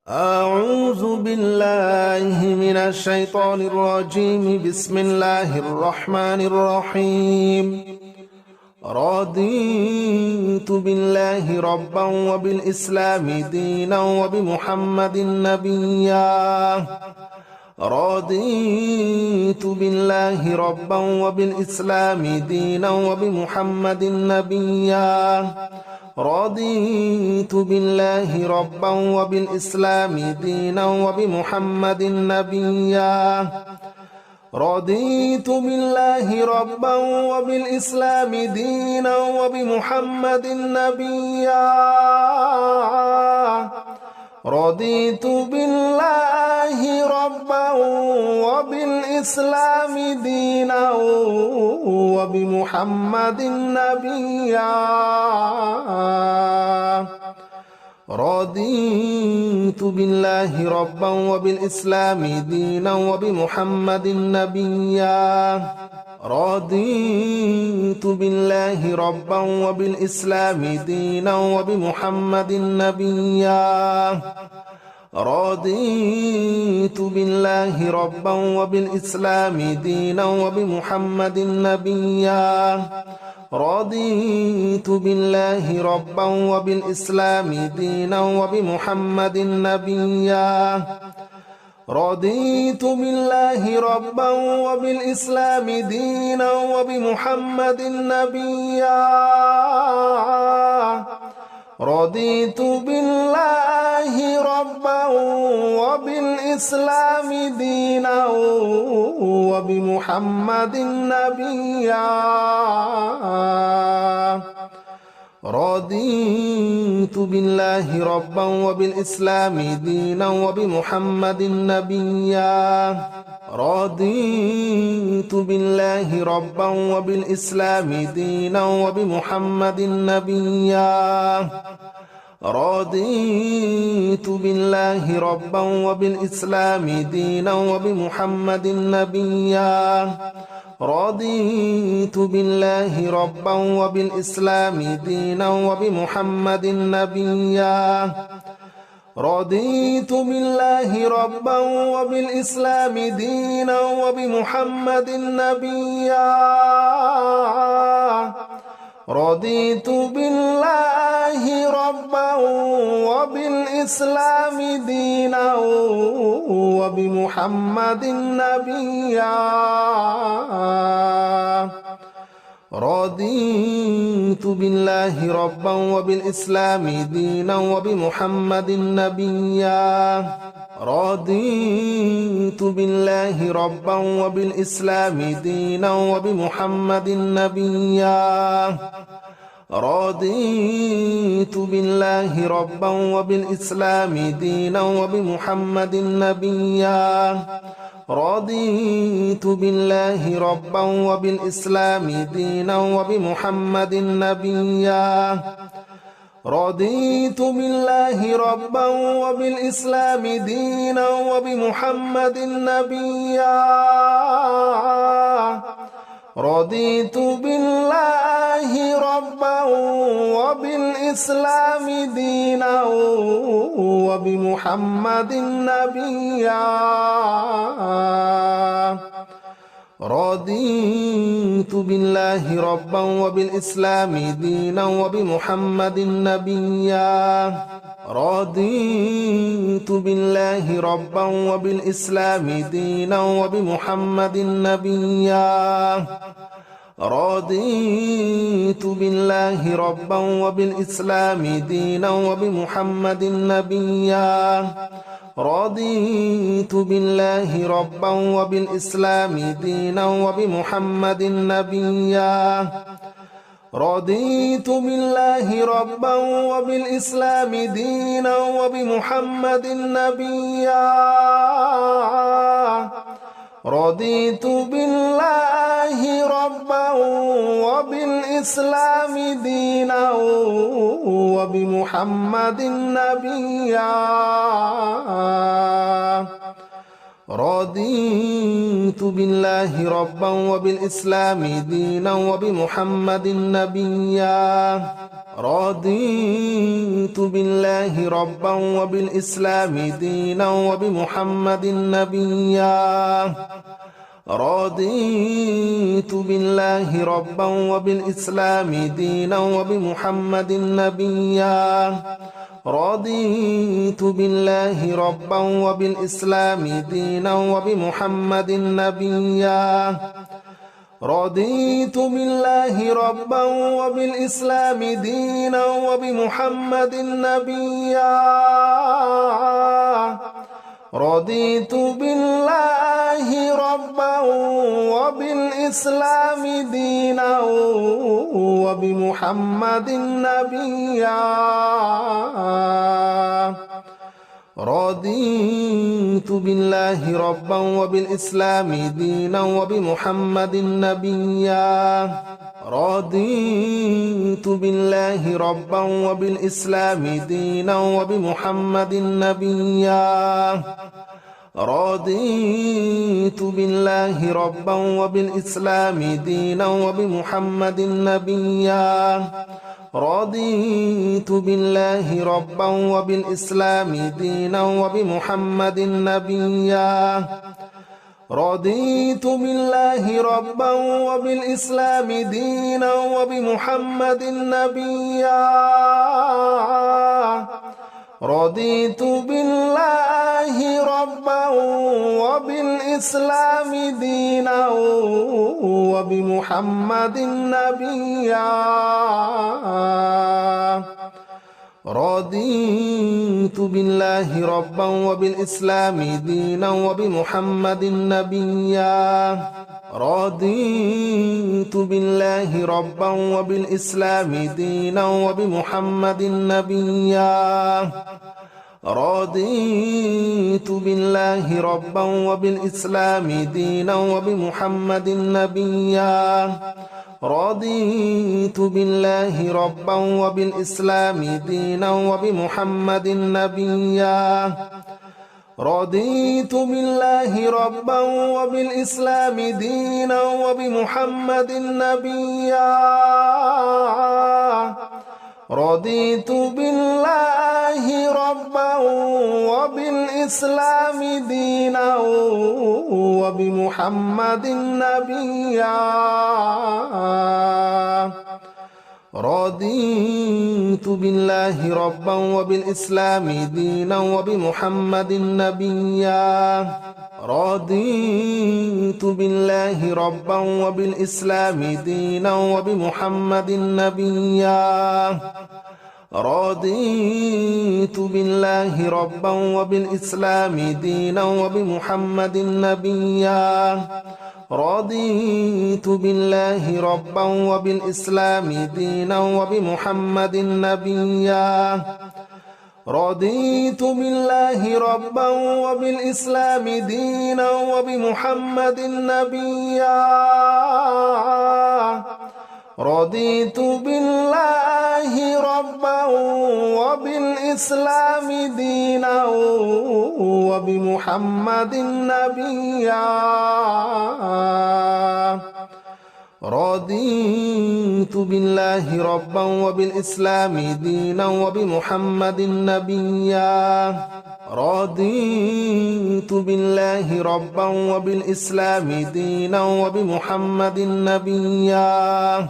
أعوذ بالله من الشيطان الرجيم. بسم الله الرحمن الرحيم. رضيت بالله ربا وبالإسلام دينا وبمحمد نبيا. رضيت بالله ربا وبالإسلام دينا وبمحمد نبيا. رضيت بالله ربا وبالإسلام دينا وبمحمد نبيا. رضيت بالله ربا وبالإسلام دينا وبمحمد نبيا. رضيت بالله ربا وبالإسلام دينا وبمحمد نبيا. رضيت بالله ربا وبالإسلام دينا وبمحمد نبيا. رضيت بالله ربا وبالإسلام دينا وبمحمد نبيا. رضيت بالله ربا وبالإسلام دينا وبمحمد نبيا. رضيت بالله ربا وبالإسلام دينا وبمحمد نبيا. رضيت بالله ربا وبالإسلام دينا وبمحمد نبيا. رضيت بالله ربا وبالإسلام دينا وبمحمد نبيا. رضيت بالله ربا وبالإسلام دينا وبمحمد نبيا. رضيت بالله ربا وبالإسلام دينا وبمحمد نبيا. رضيت بالله ربا وبالإسلام دينا وبمحمد نبيا. رضيت بالله ربا وبالإسلام دينا وبمحمد نبيا. رضيت بالله ربا وبالإسلام دينا وبمحمد نبيا. رضيت بالله ربا وبالإسلام دينا وبمحمد نبيا. رضيت بالله ربا وبالإسلام دينا وبمحمد نبيا. رضيت بالله ربا وبالإسلام دينا وبمحمد نبيا. رضيت بالله ربا وبالإسلام دينا وبمحمد نبيا. رضيت بالله ربا وبالإسلام دينا وبمحمد نبيا. رضيت بالله ربا وبالإسلام دينا وبمحمد نبيا. رضيت بالله ربا وبالإسلام دينا وبمحمد نبيا. رضيت بالله ربا وبالإسلام دينا وبمحمد نبيا. رضيت بالله ربا وبالإسلام دينا وبمحمد نبيا. رضيت بالله ربا وبالإسلام دينا وبمحمد نبيا. رضيت بالله ربا وبالإسلام دينا وبمحمد نبيا. رضيت بالله ربا وبالإسلام دينا وبمحمد نبيا. رضيت بالله ربا وبالإسلام دينا وبمحمد نبيا. رضيت بالله ربا وبالإسلام دينا وبمحمد نبيا. رضيت بالله ربا وبالإسلام دينا وبمحمد نبيا رضيت بالله ربا وبالإسلام دينا وبمحمد نبيا رضيت بالله ربا وبالإسلام دينا وبمحمد نبيا رضيت بالله ربا وبالإسلام دينا وبمحمد نبيا رضيت بالله ربا وبالإسلام دينا وبمحمد نبيا رضيت بالله ربا وبالإسلام دينا وبمحمد نبيا رضيت بالله ربا وبالإسلام دينا وبمحمد نبيا رضيت بالله ربا وبالإسلام دينا وبمحمد نبيا رضيت بالله ربا وبالإسلام دينا وبمحمد نبيا رضيت بالله ربا وبالإسلام دينا وبمحمد نبيا رضيت بالله ربا وبالإسلام دينا وبمحمد نبيا رضيت بالله ربا وبالإسلام دينا وبمحمد نبيا رضيت بالله ربا وبالإسلام دينا وبمحمد نبيا رضيت بالله ربا وبالإسلام دينا وبمحمد نبيا رضيت بالله ربا وبالإسلام دينا وبمحمد نبيا رضيت بالله ربا وبالإسلام دينا وبمحمد نبيا رضيت بالله ربا وبالإسلام دينا وبمحمد نبيا رضيت بالله ربا وبالإسلام دينا وبمحمد نبيا رضيت بالله ربا وبالإسلام دينا وبمحمد نبيا رضيت بالله ربا وبالإسلام دينا وبمحمد نبيا رضيت بالله ربا وبالإسلام دينا وبمحمد نبيا رضيت بالله ربا وبالإسلام دينا وبمحمد نبيا رضيت بالله ربا وبالإسلام دينا وبمحمد نبيا رضيت بالله ربا وبالإسلام دينا وبمحمد نبيا رضيت بالله ربا وبالإسلام دينا وبمحمد نبيا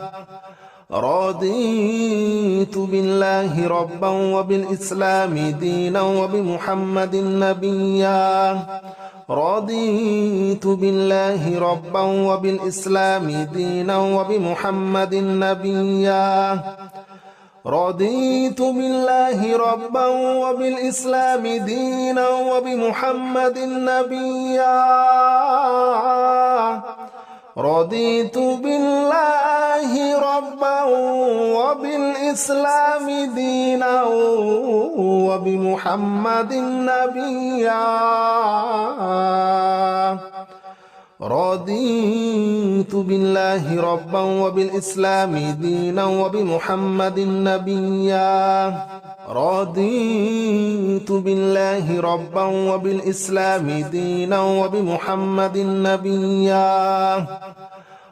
رضيت بالله ربا وبالإسلام دينا وبمحمد نبيا رضيت بالله ربا وبالإسلام دينا وبمحمد نبيا رضيت بالله ربا وبالإسلام دينا وبمحمد نبيا رضيت بالله ربا وبالإسلام دينا وبمحمد نبيا رضيت بالله ربا وبالإسلام دينا وبمحمد نبيا رضيت بالله ربا وبالإسلام دينا وبمحمد نبيا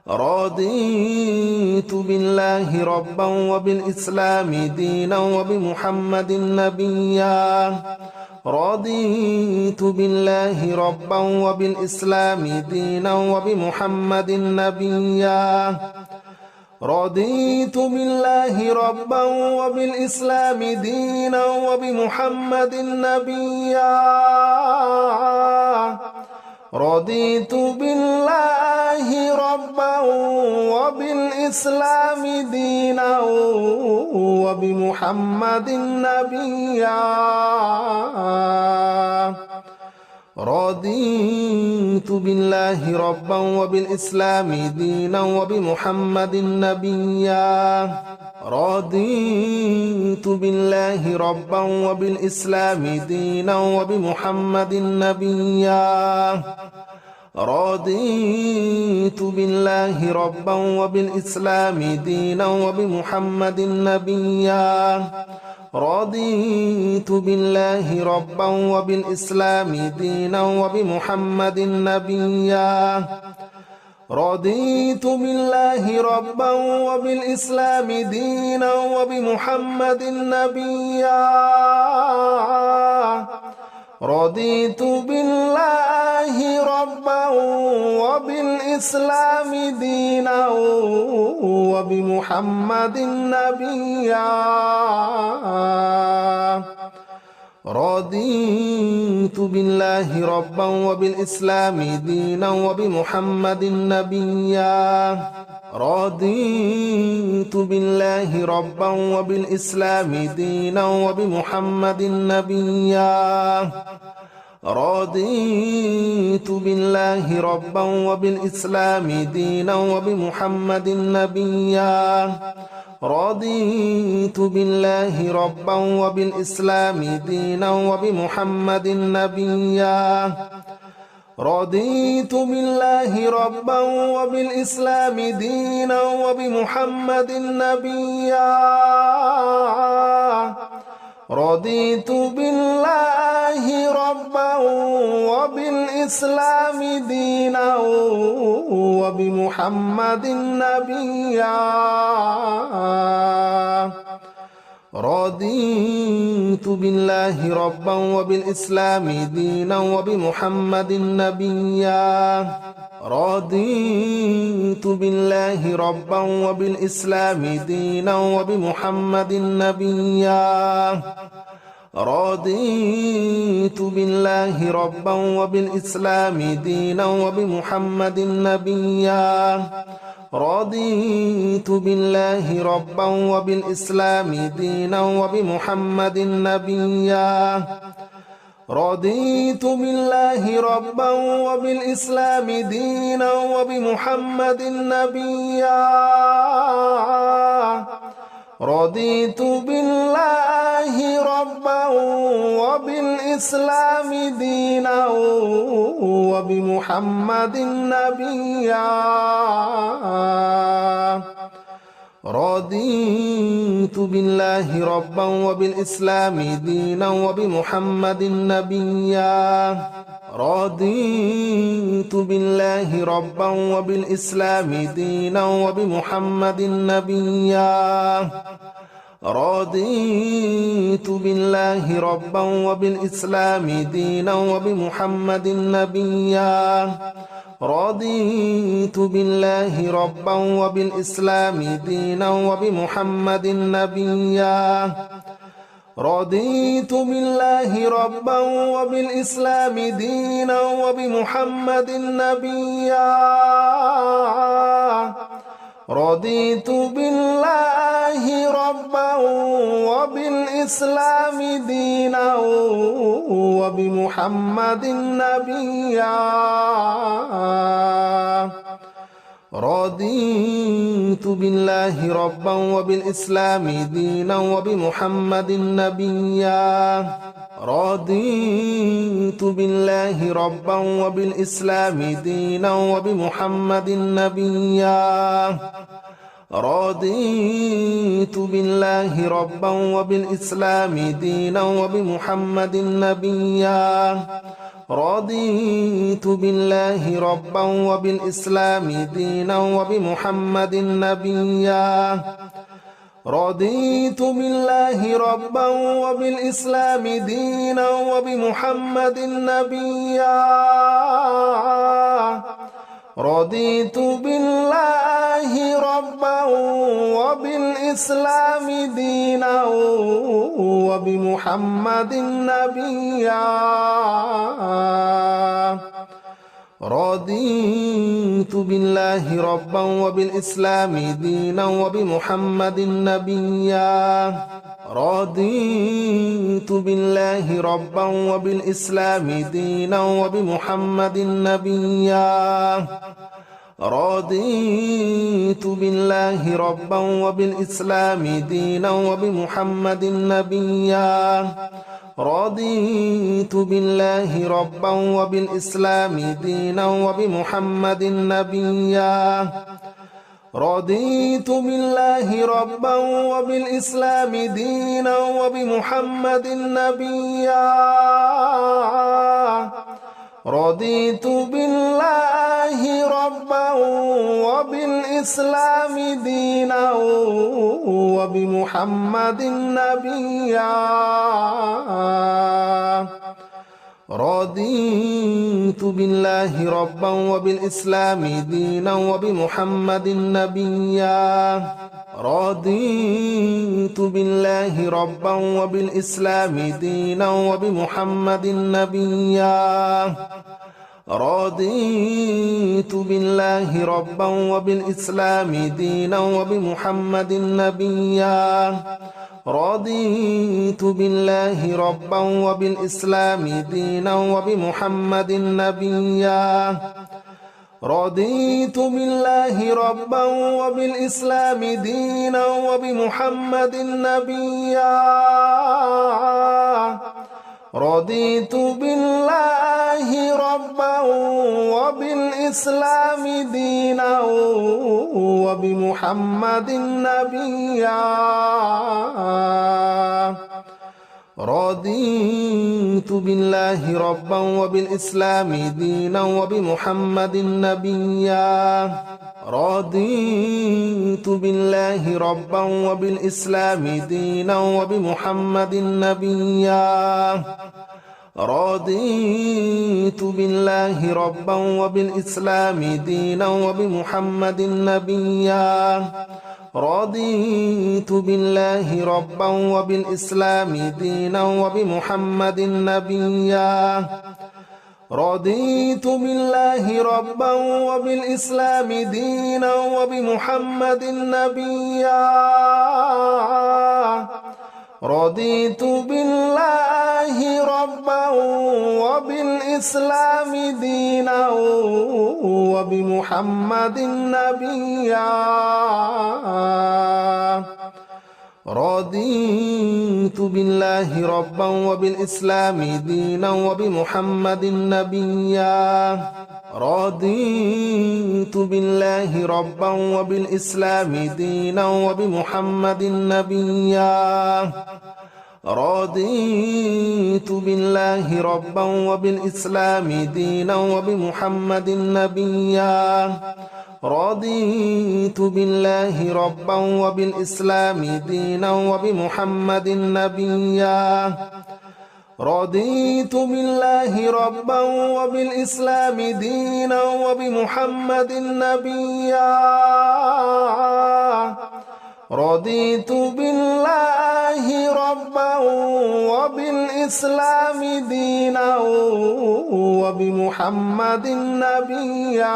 رضيت بالله ربا وبالإسلام دينا وبمحمد نبيا رضيت بالله ربا وبالإسلام دينا وبمحمد نبيا رضيت بالله ربا وبالإسلام دينا وبمحمد نبيا رضيت بالله ربا وبالإسلام دينا وبمحمد نبيا رضيت بالله ربا وبالإسلام دينا وبمحمد نبيا رضيت بالله ربا وبالإسلام دينا وبمحمد نبيا رضيت بالله ربا وبالإسلام دينا وبمحمد نبيا رضيت بالله ربا وبالإسلام دينا وبمحمد نبيا رضيت بالله ربا وبالإسلام دينا وبمحمد نبيا رضيت بالله ربا وبالإسلام دينا وبمحمد نبيا رضيت بالله ربا وبالإسلام دينا وبمحمد نبيا رضيت بالله ربا وبالإسلام دينا وبمحمد نبيا رضيت بالله ربا وبالإسلام دينا وبمحمد نبيا رضيت بالله ربا وبالإسلام دينا وبمحمد نبيا رضيت بالله ربا وبالإسلام دينا وبمحمد نبيا رضيت بالله ربا وبالإسلام دينا وبمحمد نبيا رضيت بالله ربا وبالإسلام دينا وبمحمد نبيا رضيت بالله ربا وبالإسلام دينا وبمحمد نبيا رضيت بالله ربا وبالإسلام دينا وبمحمد نبيا رضيت بالله ربا وبالإسلام دينا وبمحمد نبيا رضيت بالله ربا وبالإسلام دينا وبمحمد نبيا رضيت بالله ربا وبالإسلام دينا وبمحمد نبيا رضيت بالله ربا وبالإسلام دينا وبمحمد نبيا رضيت بالله ربا وبالإسلام دينا وبمحمد نبيا رضيت بالله ربا وبالإسلام دينا وبمحمد نبيا رضيت بالله ربا وبالإسلام دينا وبمحمد نبيا رضيت بالله ربا وبالإسلام دينا وبمحمد نبيا رضيت بالله ربا وبالإسلام دينا وبمحمد نبيا رضيت بالله ربا وبالإسلام دينا وبمحمد نبيا رضيت بالله ربا وبالإسلام دينا وبمحمد نبيا رضيت بالله ربا وبالإسلام دينا وبمحمد نبيا رضيت بالله ربا وبالإسلام دينا وبمحمد نبيا رضيت بالله ربا وبالإسلام دينا وبمحمد نبيا رضيت بالله ربا وبالإسلام دينا وبمحمد نبيا رضيت بالله ربا وبالإسلام دينا وبمحمد نبيا رضيت بالله ربا وبالإسلام دينا وبمحمد نبيا رضيت بالله ربا وبالإسلام دينا وبمحمد نبيا رضيت بالله ربا وبالإسلام دينا وبمحمد نبيا رضيت بالله ربا وبالإسلام دينا وبمحمد نبيا رضيت بالله ربا وبالإسلام دينا وبمحمد نبيا رضيت بالله ربا وبالإسلام دينا وبمحمد نبيا رضيت بالله ربا وبالإسلام دينا وبمحمد نبيا رضيت بالله ربا وبالإسلام دينا وبمحمد نبيا رضيت بالله ربا وبالإسلام دينا وبمحمد نبيا رضيت بالله ربا وبالإسلام دينا وبمحمد نبيا رضيت بالله ربا وبالإسلام دينا وبمحمد نبيا رضيت بالله ربا وبالإسلام دينا وبمحمد نبيا رضيت بالله ربا وبالإسلام دينا وبمحمد نبيا رضيت بالله ربا وبالإسلام دينا وبمحمد نبيا رضيت بالله ربا وبالإسلام دينا وبمحمد نبيا رضيت بالله ربا وبالإسلام دينا وبمحمد نبيا رضيت بالله ربا وبالإسلام دينا وبمحمد نبيا رضيت بالله ربا وبالإسلام دينا وبمحمد نبيا رضيت بالله ربا وبالإسلام دينا وبمحمد نبيا رضيت بالله ربا وبالإسلام دينا وبمحمد نبيا رضيت بالله ربا وبالإسلام دينا وبمحمد نبيا رضيت بالله ربا وبالإسلام دينا وبمحمد نبيا رضيت بالله ربا وبالإسلام دينا وبمحمد نبيا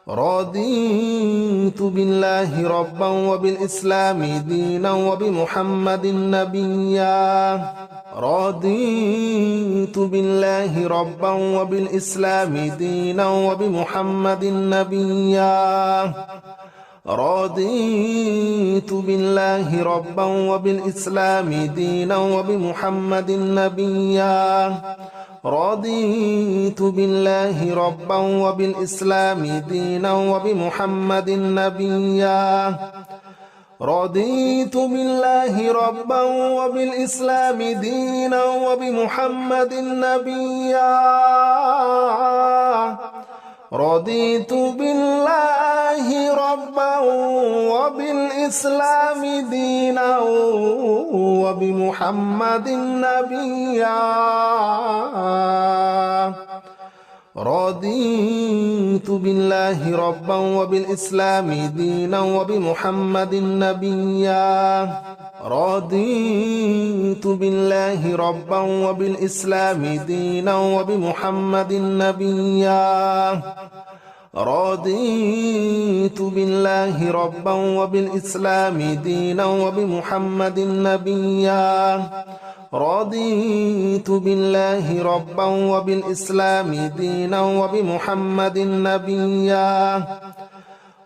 رضيت بالله ربا وبالإسلام دينا وبمحمد نبيا رضيت بالله ربا وبالإسلام دينا وبمحمد نبيا رضيت بالله ربا وبالإسلام دينا وبمحمد نبيا رضيت بالله ربا وبالإسلام دينا وبمحمد نبيا رضيت بالله ربا وبالإسلام دينا وبمحمد نبيا رضيت بالله ربا وبالإسلام دينا وبمحمد نبيا رضيت بالله ربا وبالإسلام دينا وبمحمد نبيا رضيت بالله ربا وبالإسلام دينا وبمحمد نبيا رضيت بالله ربا وبالإسلام دينا وبمحمد نبيا رضيت بالله ربا وبالإسلام دينا وبمحمد نبيا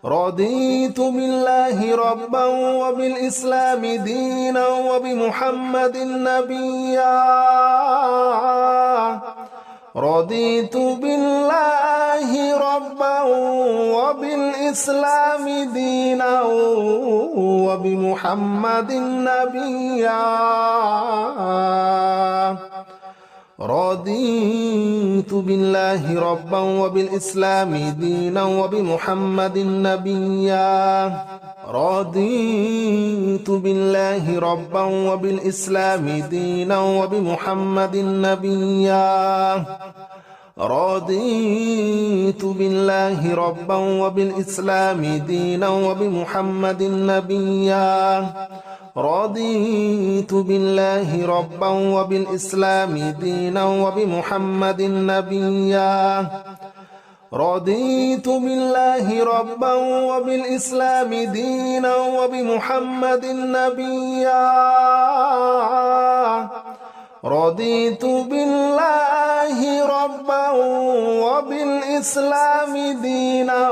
رضيت بالله ربا وبالإسلام دينا وبمحمد نبيا رضيت بالله ربا وبالإسلام دينا وبمحمد نبيا رضيت بالله ربا وبالإسلام دينا وبمحمد نبيا رضيت بالله ربا وبالإسلام دينا وبمحمد نبيا رضيت بالله ربا وبالإسلام دينا وبمحمد نبيا رضيت بالله ربا وبالإسلام دينا وبمحمد نبيا رضيت بالله ربا وبالإسلام دينا وبمحمد نبيا رضيت بالله ربا وبالإسلام دينا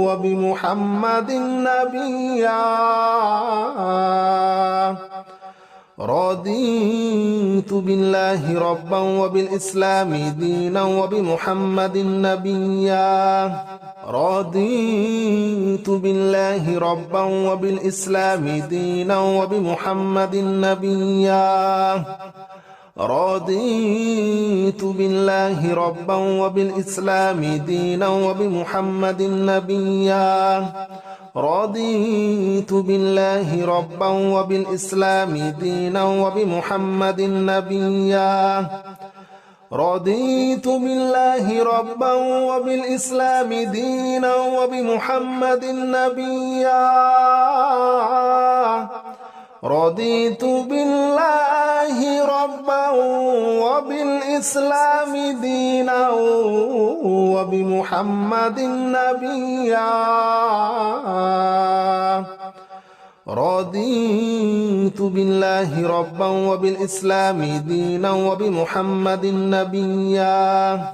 وبمحمد نبيا رضيت بالله ربا وبالإسلام دينا وبمحمد نبيا رضيت بالله ربا وبالإسلام دينا وبمحمد نبيا رضيت بالله ربا وبالإسلام دينا وبمحمد نبيا رضيت بالله ربا وبالإسلام دينا وبمحمد نبيا رضيت بالله ربا وبالإسلام دينا وبمحمد نبيا رضيت بالله ربا وبالإسلام دينا وبمحمد نبيا رضيت بالله ربا وبالإسلام دينا وبمحمد نبيا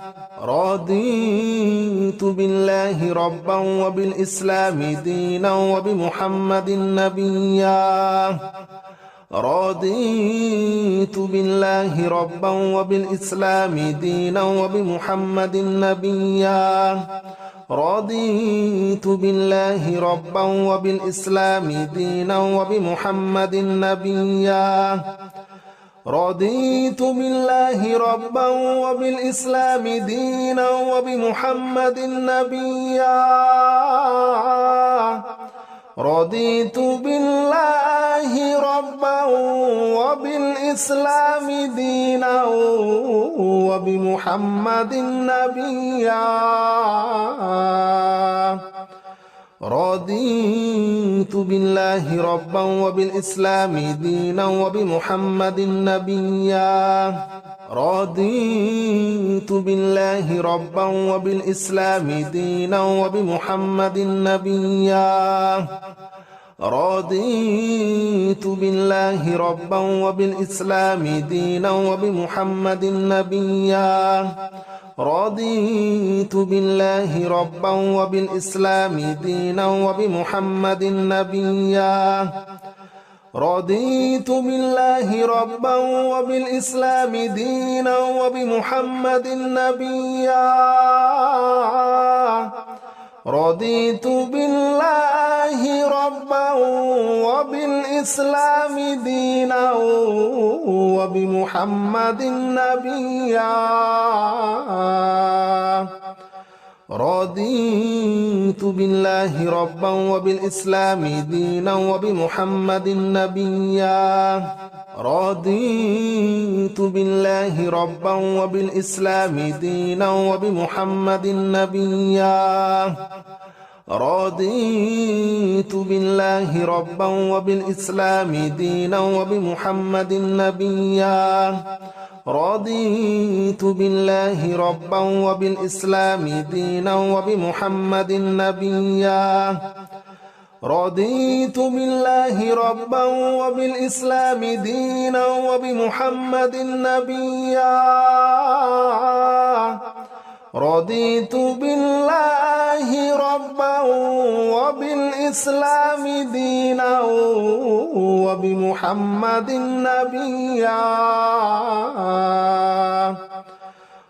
رضيت بالله ربا وبالإسلام دينا وبمحمد نبيا رضيت بالله ربا وبالإسلام دينا وبمحمد نبيا رضيت بالله ربا وبالإسلام دينا وبمحمد نبيا رضيت بالله ربا وبالإسلام دينا وبمحمد نبيا رضيت بالله ربا وبالإسلام دينا وبمحمد نبيا رضيت بالله ربا وبالإسلام دينا وبمحمد نبيا رضيت بالله ربا وبالإسلام دينا وبمحمد نبيا رضيت بالله ربا وبالإسلام دينا وبمحمد نبيا رضيت بالله ربا وبالإسلام دينا وبمحمد نبيا رضيت بالله ربا وبالإسلام دينا وبمحمد نبيا رضيت بالله ربا وبالإسلام دينا وبمحمد نبيا رضيت بالله ربا وبالإسلام دينا وبمحمد نبيا رضيت بالله ربا وبالإسلام دينا وبمحمد نبيا رضيت بالله ربا وبالإسلام دينا وبمحمد نبيا رضيت بالله ربا وبالإسلام دينا وبمحمد نبيا رضيت بالله ربا وبالإسلام دينا وبمحمد نبيا رضيت بالله ربا وبالإسلام دينا وبمحمد نبيا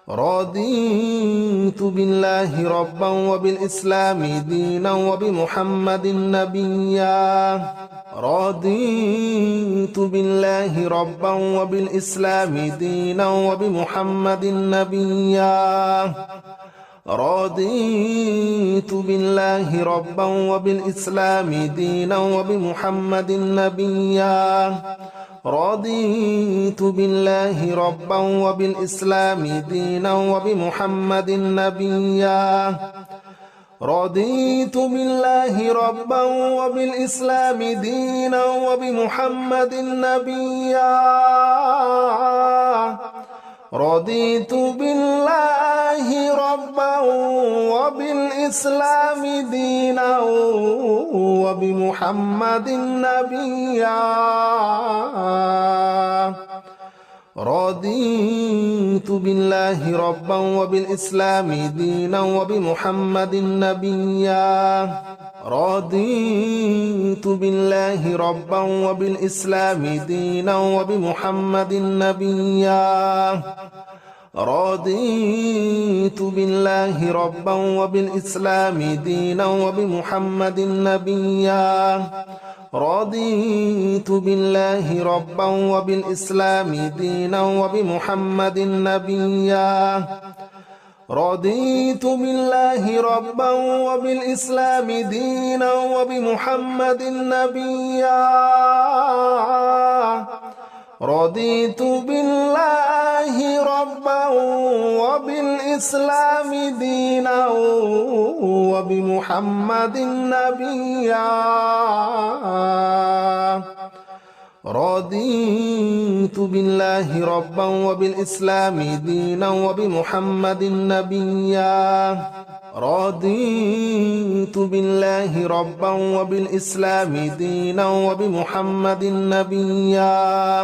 رضيت بالله ربا وبالإسلام دينا وبمحمد نبيا رضيت بالله ربا وبالإسلام دينا وبمحمد نبيا رضيت بالله ربا وبالإسلام دينا وبمحمد نبيا رضيت بالله ربا وبالإسلام دينا وبمحمد نبيا رضيت بالله ربا وبالإسلام دينا وبمحمد نبيا رضيت بالله ربا وبالإسلام دينا وبمحمد نبيا رضيت بالله ربا وبالإسلام دينا وبمحمد نبيا رضيت بالله ربا وبالإسلام دينا وبمحمد نبيا رضيت بالله ربا وبالإسلام دينا وبمحمد نبيا رضيت بالله ربا وبالإسلام دينا وبمحمد نبيا رضيت بالله ربا وبالإسلام دينا وبمحمد نبيا رضيت بالله ربا وبالإسلام دينا وبمحمد نبيا رضيت بالله ربا وبالإسلام دينا وبمحمد نبيا رضيت بالله ربا وبالإسلام دينا وبمحمد نبيا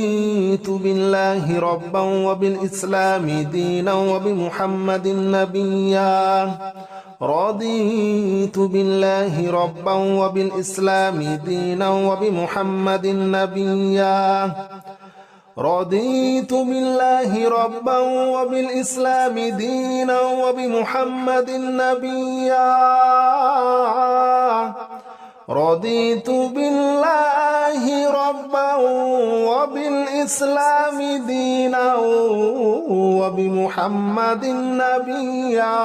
رضيت بالله ربا وبالإسلام دينا وبمحمد نبيا رضيت بالله ربا وبالإسلام دينا وبمحمد نبيا رضيت بالله ربا وبالإسلام دينا وبمحمد نبيا رضيت بالله ربا وبالإسلام دينا وبمحمد نبيا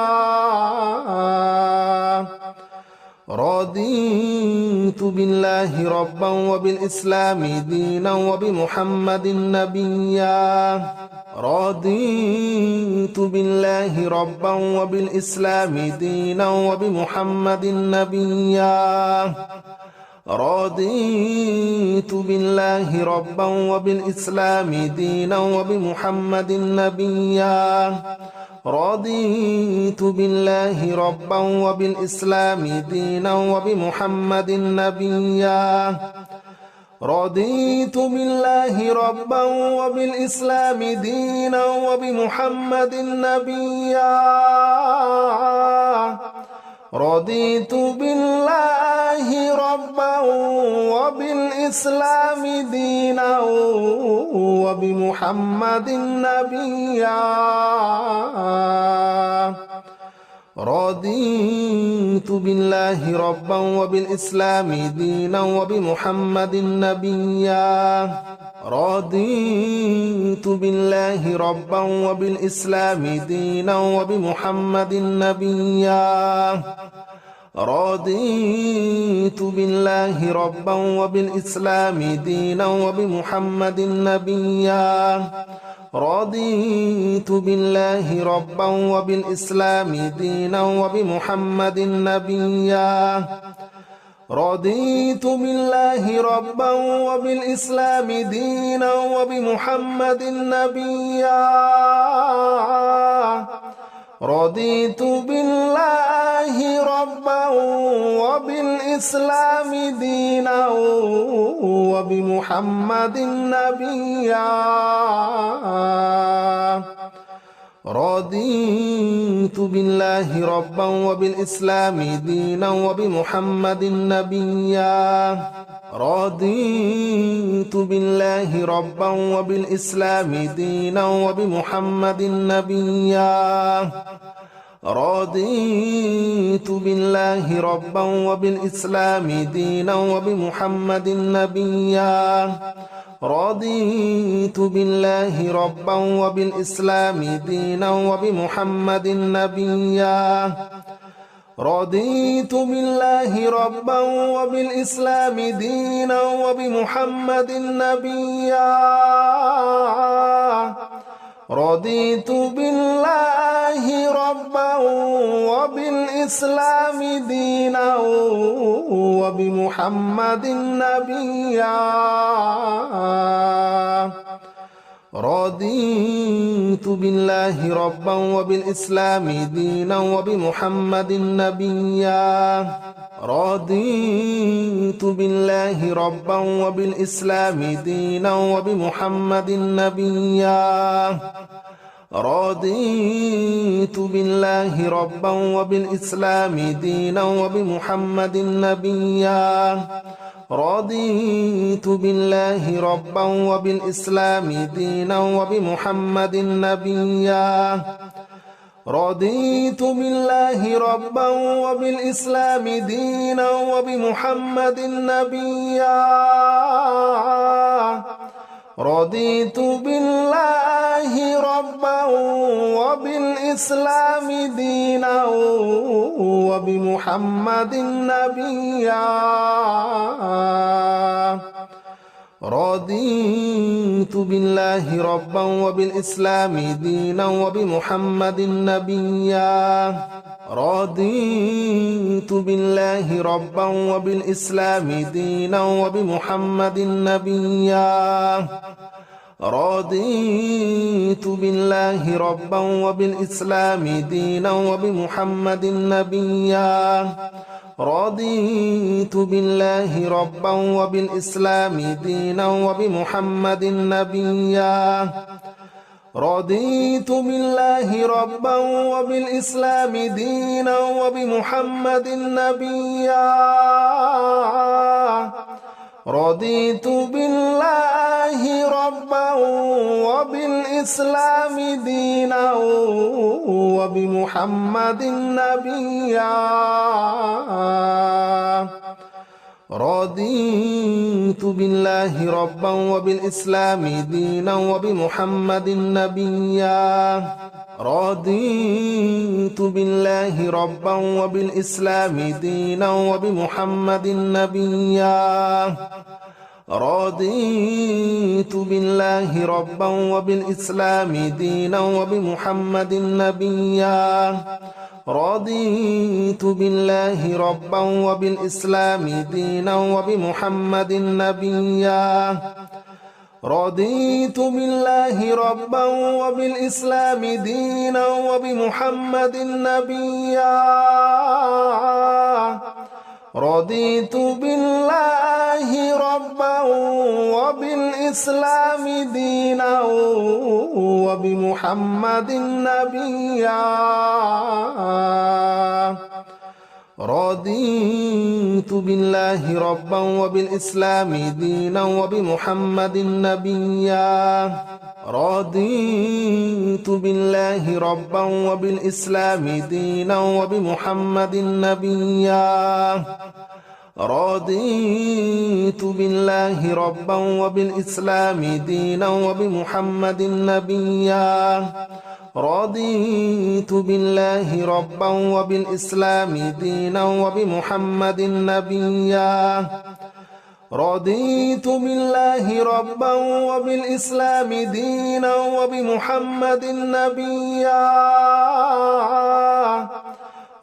رضيت بالله ربا وبالإسلام دينا وبمحمد نبيا رضيت بالله ربا وبالإسلام دينا وبمحمد نبيا رضيت بالله ربا وبالإسلام دينا وبمحمد نبيا رضيت بالله ربا وبالإسلام دينا وبمحمد نبيا رضيت بالله ربا وبالإسلام دينا وبمحمد نبيا رضيت بالله ربا وبالإسلام دينا وبمحمد نبيا رضيت بالله ربا وبالإسلام دينا وبمحمد نبيا رضيت بالله ربا وبالإسلام دينا وبمحمد نبيا رضيت بالله ربا وبالإسلام دينا وبمحمد نبيا رضيت بالله ربا وبالإسلام دينا وبمحمد نبيا رضيت بالله ربا وبالإسلام دينا وبمحمد نبيا رضيت بالله ربا وبالإسلام دينا وبمحمد نبيا رضيت بالله ربا وبالإسلام دينا وبمحمد نبيا رضيت بالله ربا وبالإسلام دينا وبمحمد نبيا رضيت بالله ربا وبالإسلام دينا وبمحمد نبيا رضيت بالله ربا وبالإسلام دينا وبمحمد نبيا رضيت بالله ربا وبالإسلام دينا وبمحمد نبيا رضيت بالله ربا وبالإسلام دينا وبمحمد نبيا رضيت بالله ربا وبالإسلام دينا وبمحمد نبيا رضيت بالله ربا وبالإسلام دينا وبمحمد نبيا رضيت بالله ربا وبالإسلام دينا وبمحمد نبيا رضيت بالله ربا وبالإسلام دينا وبمحمد نبيا رضيت بالله ربا وبالإسلام دينا وبمحمد نبيا رضيت بالله ربا وبالإسلام دينا وبمحمد نبيا رضيت بالله ربا وبالإسلام دينا وبمحمد نبيا رضيت بالله ربا وبالإسلام دينا وبمحمد نبيا رضيت بالله ربا وبالإسلام دينا وبمحمد نبيا رضيت بالله ربا وبالإسلام دينا وبمحمد نبيا رضيت بالله ربا وبالإسلام دينا وبمحمد نبيا رضيت بالله ربا وبالإسلام دينا وبمحمد نبيا رضيت بالله ربا وبالإسلام دينا وبمحمد نبيا رضيت بالله ربا وبالإسلام دينا وبمحمد نبيا رضيت بالله ربا وبالإسلام دينا وبمحمد نبيا رضيت بالله ربا وبالإسلام دينا وبمحمد نبيا رضيت بالله ربا وبالإسلام دينا وبمحمد نبيا رضيت بالله ربا وبالإسلام دينا وبمحمد نبيا رضيت بالله ربا وبالإسلام دينا وبمحمد نبيا رضيت بالله ربا وبالإسلام دينا وبمحمد نبيا رضيت بالله ربا وبالإسلام دينا وبمحمد نبيا رضيت بالله ربا وبالإسلام دينا وبمحمد نبيا رضيت بالله ربا وبالإسلام دينا وبمحمد نبيا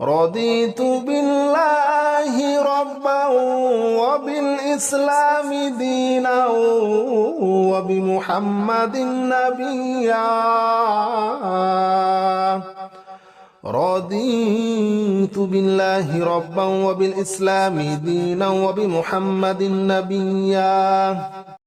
رضيت بالله ربا وبالإسلام دينا وبمحمد نبيا رضيت بالله ربا وبالإسلام دينا وبمحمد نبيا